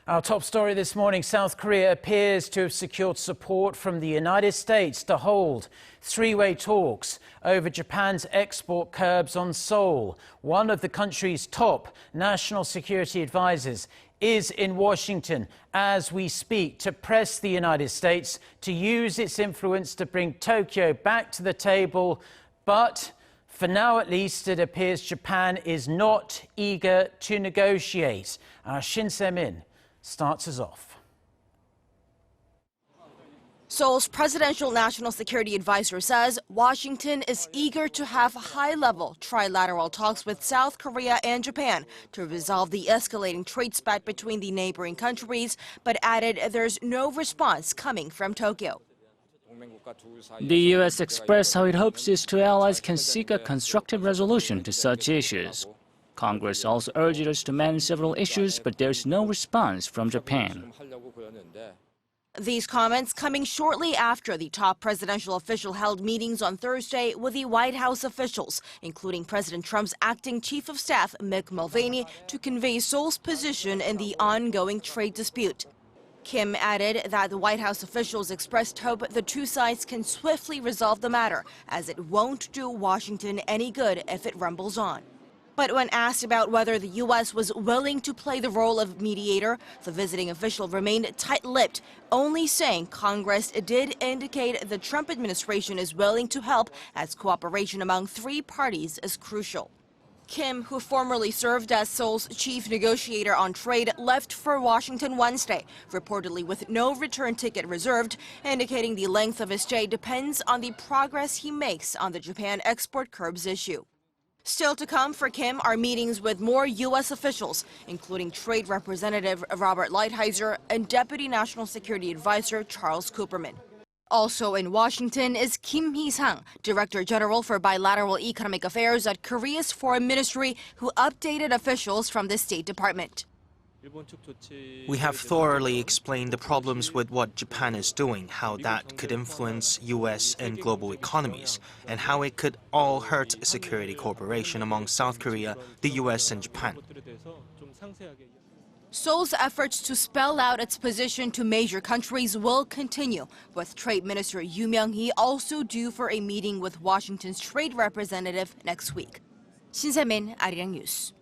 Our top story this morning, South Korea appears to have secured support from the United States to hold three-way talks over Japan's export curbs on Seoul. One of the country's top national security advisors is in Washington as we speak to press the United States to use its influence to bring Tokyo back to the table. But for now, at least, it appears Japan is not eager to negotiate. Our Shin Se-min starts us off. Seoul's presidential national security advisor says Washington is eager to have high-level trilateral talks with South Korea and Japan to resolve the escalating trade spat between the neighboring countries, but added there's no response coming from Tokyo. The U.S. expressed how it hopes its two allies can seek a constructive resolution to such issues. Congress also urged us to manage several issues, but there's no response from Japan. These comments coming shortly after the top presidential official held meetings on Thursday with the White House officials, including President Trump's acting chief of staff, Mick Mulvaney, to convey Seoul's position in the ongoing trade dispute. Kim added that the White House officials expressed hope the two sides can swiftly resolve the matter, as it won't do Washington any good if it rumbles on. But when asked about whether the U.S. was willing to play the role of mediator, the visiting official remained tight-lipped, only saying Congress did indicate the Trump administration is willing to help, as cooperation among three parties is crucial. Kim, who formerly served as Seoul's chief negotiator on trade, left for Washington Wednesday, reportedly with no return ticket reserved, indicating the length of his stay depends on the progress he makes on the Japan export curbs issue. Still to come for Kim are meetings with more U.S. officials, including Trade Representative Robert Lighthizer and Deputy National Security Advisor Charles Cooperman. Also in Washington is Kim Hee-sang, Director General for Bilateral Economic Affairs at Korea's Foreign Ministry, who updated officials from the State Department. We have thoroughly explained the problems with what Japan is doing, how that could influence U.S. and global economies, and how it could all hurt security cooperation among South Korea, the U.S. and Japan. Seoul's efforts to spell out its position to major countries will continue, with Trade Minister Yoo Myung-hee also due for a meeting with Washington's trade representative next week. Shin Se-min, Arirang News.